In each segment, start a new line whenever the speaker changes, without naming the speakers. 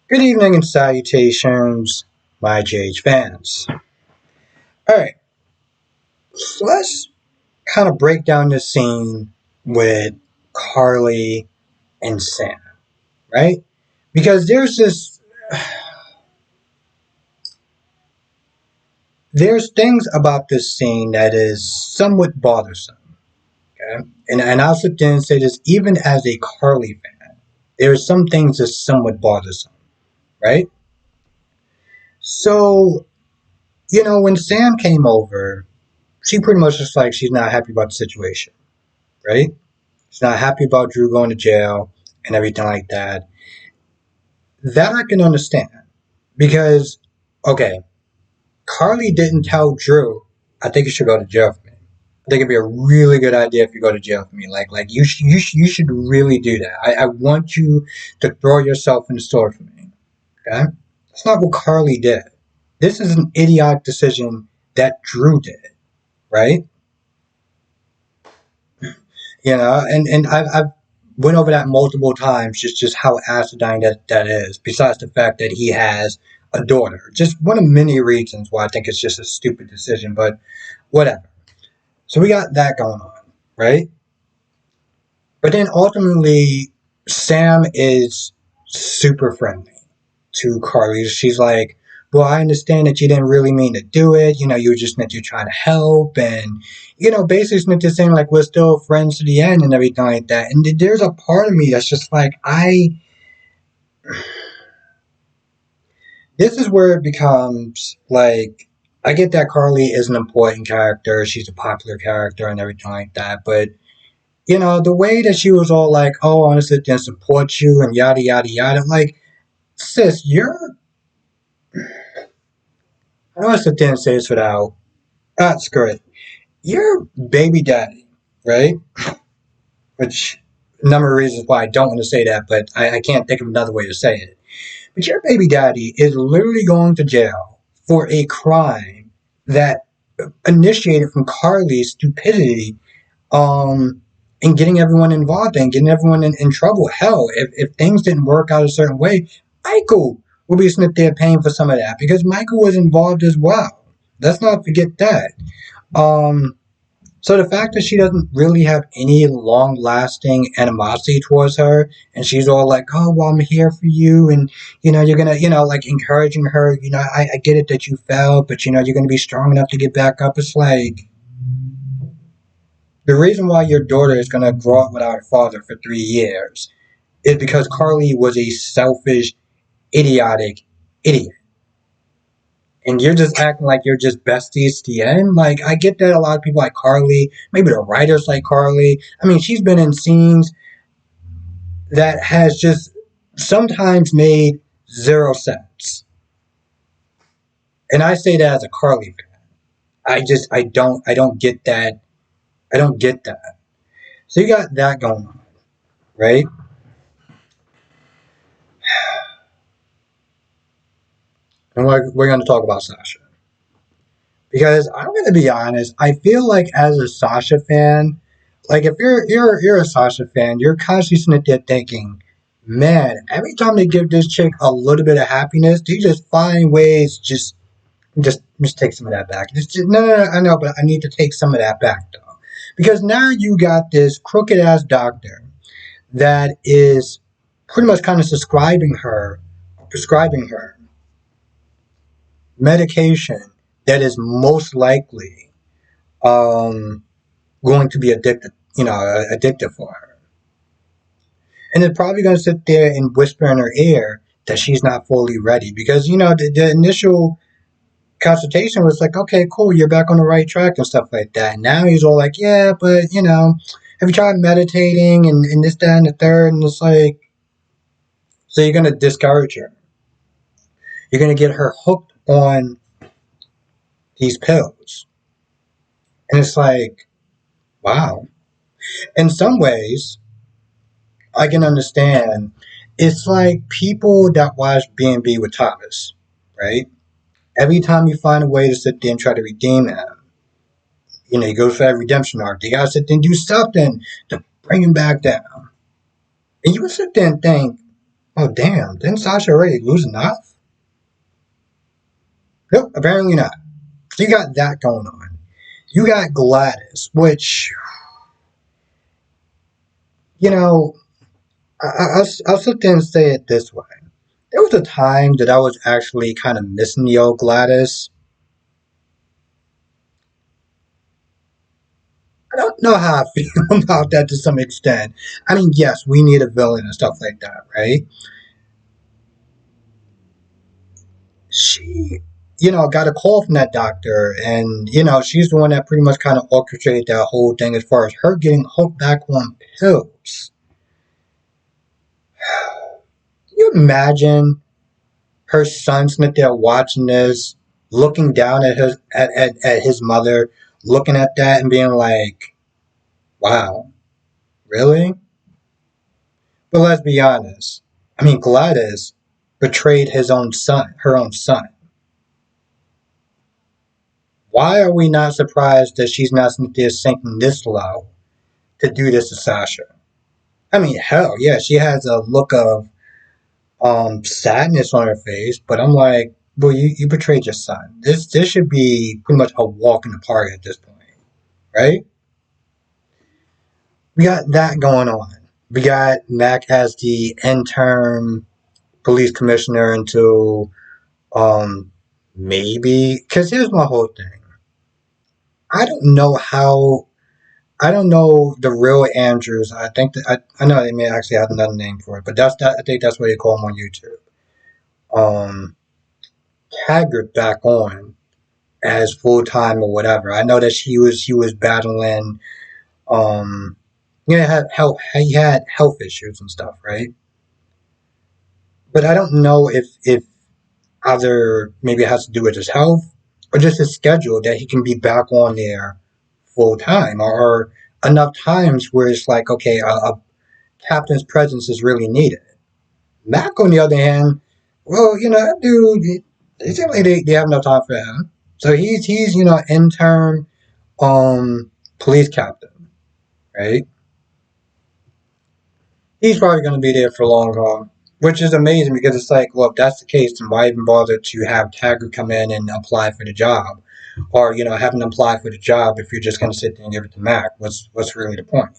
Good evening and salutations, my GH fans. Alright, so let's kind of break down this scene with Carly and Sam, right? Because there's things about this scene that is somewhat bothersome, okay? And I'll sit there and say this even as a Carly fan. There are some things that's somewhat bothersome, right? So, when Sam came over, she pretty much just like she's not happy about the situation, right? She's not happy about Drew going to jail and everything like that. That I can understand because, okay, Carly didn't tell Drew, I think you should go to jail for me. I think it'd be a really good idea if you go to jail for me. Like you should really do that. I want you to throw yourself in the sword for me. Okay, that's not what Carly did. This is an idiotic decision that Drew did, right? And I've went over that multiple times, just how acidine that is. Besides the fact that he has a daughter, just one of many reasons why I think it's just a stupid decision. But whatever. So we got that going on, right? But then ultimately, Sam is super friendly to Carly. She's like, well, I understand that you didn't really mean to do it. You were just meant to try to help. And, basically meant to saying, like, we're still friends to the end and everything like that. And there's a part of me that's just like, this is where it becomes like, I get that Carly is an important character. She's a popular character and everything like that. But, the way that she was all like, oh, I want to sit there and support you and yada, yada, yada. Like, sis, I don't want to sit there and say this without, screw it. Your baby daddy, right? Which, a number of reasons why I don't want to say that, but I can't think of another way to say it. But your baby daddy is literally going to jail for a crime that initiated from Carly's stupidity, and getting everyone involved and getting everyone in trouble. Hell, if things didn't work out a certain way, Michael will be sitting there paying for some of that because Michael was involved as well. Let's not forget that. Um, so the fact that she doesn't really have any long lasting animosity towards her, and she's all like, oh, well, I'm here for you, and, you're gonna, like encouraging her, I get it that you fell, but, you're gonna be strong enough to get back up. It's like, the reason why your daughter is gonna grow up without a father for 3 years is because Carly was a selfish, idiotic idiot. And you're just acting like you're just besties to the end. Like, I get that a lot of people like Carly, maybe the writers like Carly. I mean, she's been in scenes that has just sometimes made zero sense. And I say that as a Carly fan. I don't get that. I don't get that. So you got that going on, right? And we're going to talk about Sasha. Because I'm going to be honest, I feel like as a Sasha fan, like if you're a Sasha fan, you're constantly sitting there thinking, man, every time they give this chick a little bit of happiness, they just find ways just take some of that back. No, I know, but I need to take some of that back though, because now you got this crooked ass doctor that is pretty much kind of prescribing her medication that is most likely going to be addictive for her. And they're probably going to sit there and whisper in her ear that she's not fully ready because, the initial consultation was like, okay, cool, you're back on the right track and stuff like that. And now he's all like, yeah, but, have you tried meditating and this, that, and the third? And it's like, so you're going to discourage her. You're going to get her hooked on these pills. And it's like, wow. In some ways, I can understand. It's like people that watch B&B with Thomas, right? Every time you find a way to sit there and try to redeem him, he goes for that redemption arc. You gotta sit there and do something to bring him back down. And you would sit there and think, Oh, damn. Didn't Sasha already lose enough? Nope, apparently not. So you got that going on. You got Gladys, which, you know, I'll sit there and say it this way. There was a time that I was actually kind of missing the old Gladys. I don't know how I feel about that to some extent. I mean, yes, we need a villain and stuff like that, right? She, got a call from that doctor, and, she's the one that pretty much kind of orchestrated that whole thing as far as her getting hooked back on pills. Can you imagine her son sitting there watching this, looking down at his mother, looking at that and being like, wow, really? But let's be honest. I mean, Gladys betrayed her own son. Why are we not surprised that she's not there sinking this low to do this to Sasha? I mean, hell, yeah, she has a look of sadness on her face, but I'm like, well, you betrayed your son. This should be pretty much a walk in the park at this point, right? We got that going on. We got Mac as the interim police commissioner until um maybe, because here's my whole thing. I don't know how. I don't know the real Andrews. I think that I know they may actually have another name for it, but that's that. I think that's what they call him on YouTube. Um, Taggart back on as full time or whatever. I know that he was battling. Um, he had health issues and stuff, right? But I don't know if either maybe it has to do with his health or just his schedule that he can be back on there full time, or enough times where it's like, okay, a captain's presence is really needed. Mac, on the other hand, well, that dude, it seems like they have no time for him. So he's intern police captain, right? He's probably going to be there for a long haul, which is amazing because it's like, well, if that's the case, then why even bother to have Taggart come in and apply for the job, or have him apply for the job if you're just going to sit there and give it to Mac? What's really the point?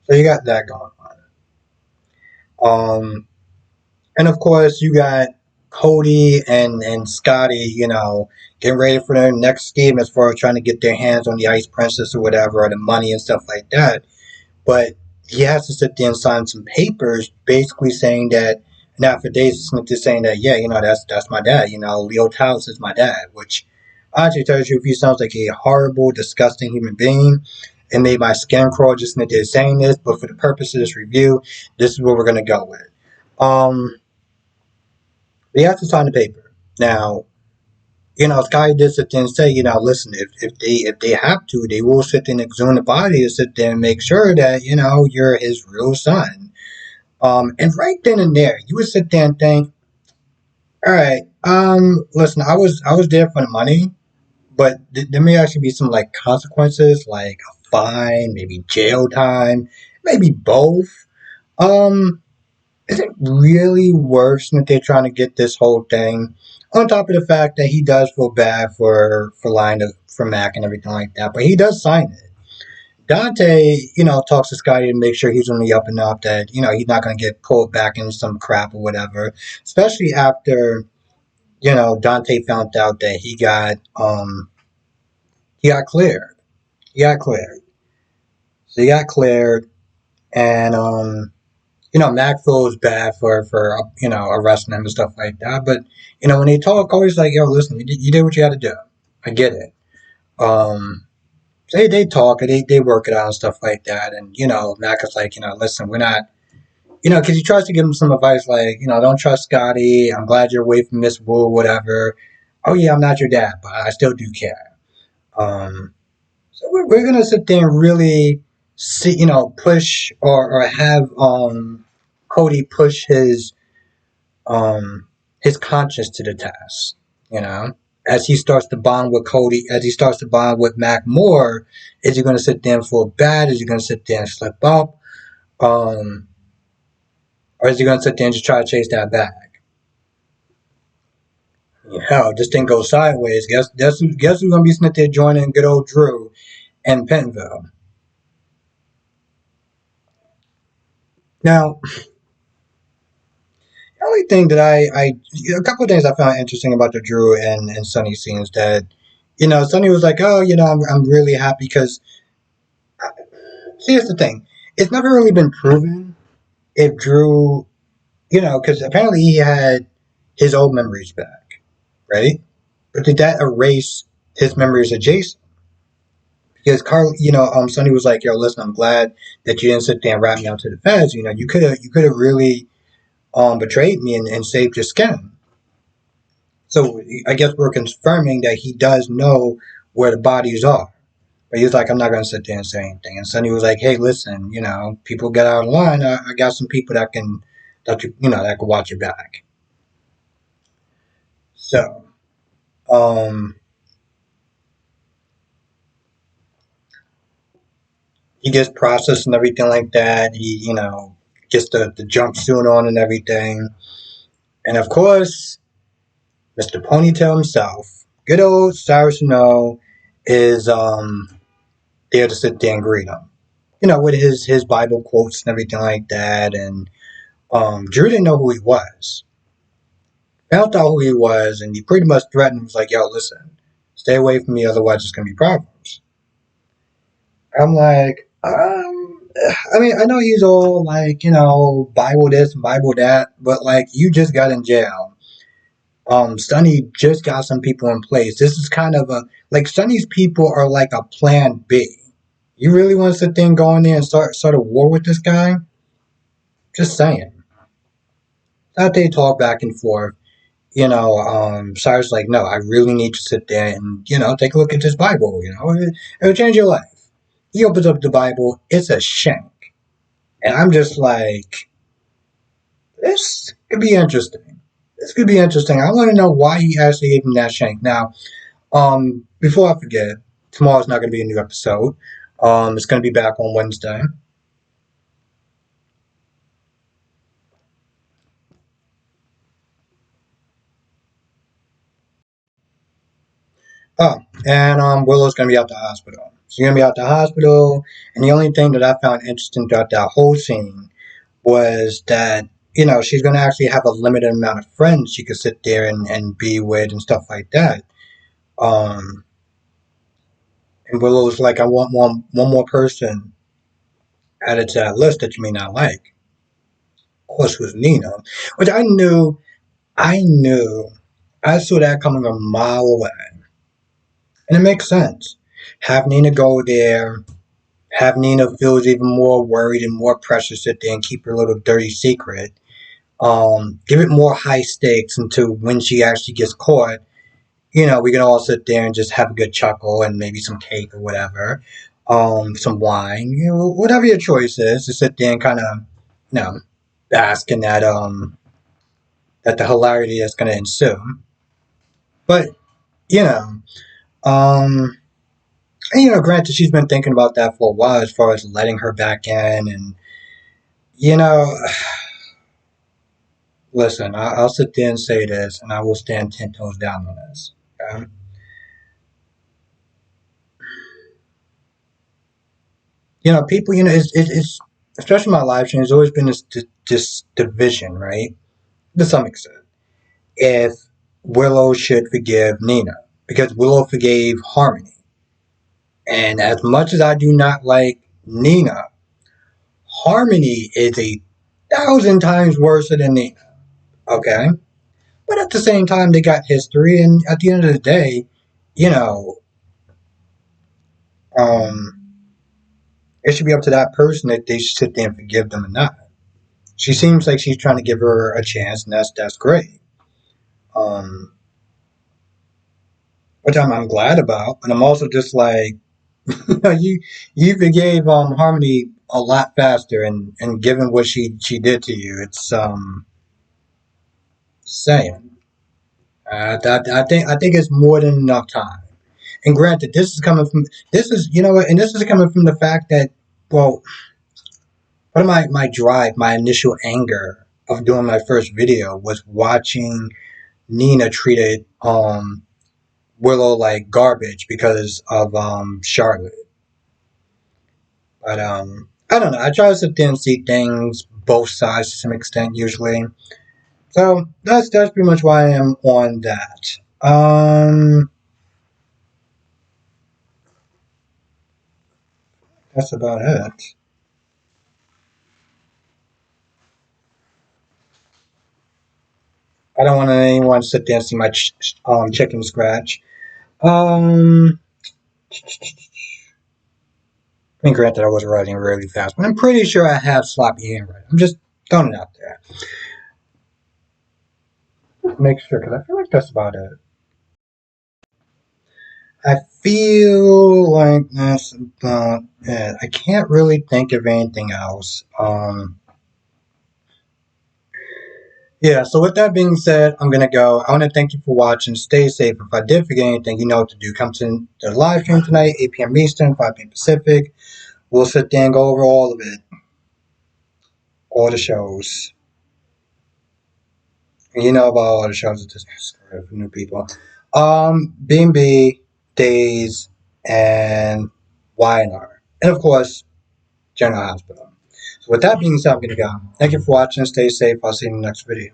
So you got that going on. And of course, you got Cody and Scotty, getting ready for their next scheme as far as trying to get their hands on the Ice Princess or whatever, or the money and stuff like that. But he has to sit there and sign some papers basically saying that, an affidavit just saying that, yeah, that's my dad. Leo Talos is my dad, which honestly tells you if he sounds like a horrible, disgusting human being. It made my skin crawl just in there saying this, but for the purpose of this review, this is what we're going to go with. Um, they have to sign the paper. Now, Sky did sit there and say, listen, if they have to, they will sit there and exhume the body to sit there and make sure that, you're his real son. And right then and there, you would sit there and think, all right, listen, I was there for the money, but there may actually be some like consequences, like a fine, maybe jail time, maybe both. Um, is it really worse that they're trying to get this whole thing? On top of the fact that he does feel bad for lying for Mac and everything like that, but he does sign it. Dante, talks to Scotty to make sure he's on the up and up, that he's not going to get pulled back into some crap or whatever. Especially after Dante found out that he got cleared. He got cleared. So he got cleared, and Mac feels bad for arresting him and stuff like that. But when they talk, always like, yo, listen, you did what you had to do. I get it. Um, they talk and they work it out and stuff like that. And Mac is like, listen, we're not, because he tries to give him some advice like, don't trust Scotty. I'm glad you're away from Miss Wu, whatever. Oh yeah, I'm not your dad, but I still do care. Um, so we're gonna sit there and really see, push or have Cody push his conscience to the test, you know. as he starts to bond with Cody, as he starts to bond with Mac more, is he going to sit there and feel bad? Is he going to sit there and slip up? Um, or is he going to sit there and just try to chase that bag? Hell, this thing goes sideways. Guess who's going to be sitting there joining good old Drew and Penville? Now, the only thing that a couple of things I found interesting about the Drew and Sonny scenes that, Sonny was like, oh, I'm really happy because, see, here's the thing. It's never really been proven if Drew, because apparently he had his old memories back, right? But did that erase his memories of Jason? Because Sonny was like, "Yo, listen, I'm glad that you didn't sit there and rat me out to the feds. You could have really betrayed me and saved your skin." So I guess we're confirming that he does know where the bodies are. But he was like, "I'm not gonna sit there and say anything." And Sonny was like, "Hey, listen, people get out of line. I got some people that can watch your back." So, um, he gets processed and everything like that. He, gets the jumpsuit on and everything. And of course, Mr. Ponytail himself, good old Cyrus Snow, is there to sit there and greet him. With his Bible quotes and everything like that. And Drew didn't know who he was. Found out who he was, and he pretty much threatened him. He was like, "Yo, listen, stay away from me, otherwise it's gonna be problems." I'm like, I mean, I know he's all like, Bible this and Bible that, but like, you just got in jail. Sonny just got some people in place. This is kind of like Sonny's people are like a plan B. You really want to sit there and go in there and start a war with this guy? Just saying. That they talk back and forth. Cyrus like, no, I really need to sit there and take a look at this Bible. It'll change your life. He opens up the Bible. It's a shank. And I'm just like, this could be interesting. This could be interesting. I want to know why he actually gave him that shank. Now, before I forget, tomorrow's not going to be a new episode. It's going to be back on Wednesday. Oh, and Willow's going to be out the hospital. She's going to be out the hospital, and the only thing that I found interesting throughout that whole scene was that she's going to actually have a limited amount of friends she could sit there and be with and stuff like that. Um, and Willow's like, I want one more person added to that list that you may not like. Of course, it was Nina, which I knew, I saw that coming a mile away, and it makes sense. Have Nina go there. Have Nina feels even more worried and more pressure sit there and keep her little dirty secret. Give it more high stakes until when she actually gets caught, we can all sit there and just have a good chuckle and maybe some cake or whatever, some wine, whatever your choice is, to sit there and kind of, bask in that the hilarity that's going to ensue. But you know, um, and, granted, she's been thinking about that for a while as far as letting her back in, and you know, listen, I'll sit there and say this, and I will stand 10 toes down on this. Okay? People, it's especially my live stream. There's always been this division, right? To some extent, if Willow should forgive Nina because Willow forgave Harmony, and as much as I do not like Nina, Harmony is 1,000 times worse than Nina. Okay, but at the same time, they got history, and at the end of the day, you know, um, it should be up to that person if they should sit there and forgive them or not. She seems like she's trying to give her a chance, and that's great. Um, which I'm glad about, but I'm also just like, you forgave Harmony a lot faster, and given what she did to you, it's saying. I think it's more than enough time. And granted, this is you know what, and this is coming from the fact that, well, part of my drive, my initial anger of doing my first video was watching Nina treated Willow like garbage because of Charlotte. But I don't know. I try to sit there and see things both sides to some extent usually. So that's pretty much why I am on that. That's about it. I don't want anyone to sit there and see my chicken scratch. Um, I mean, granted, I was writing really fast, but I'm pretty sure I have sloppy handwriting. I'm just throwing it out there. Make sure, because I feel like that's about it. I feel like that's about it. I can't really think of anything else. Yeah, so with that being said, I'm gonna go. I want to thank you for watching. Stay safe. If I did forget anything, you know what to do. Come to the live stream tonight, 8 p.m. Eastern, 5 p.m. Pacific. We'll sit there and go over all of it, all the shows. You know about all the shows at this for new people. B&B, Days, and Y&R. And of course, General Hospital. So with that being said, I'm gonna go. Thank you for watching. Stay safe. I'll see you in the next video.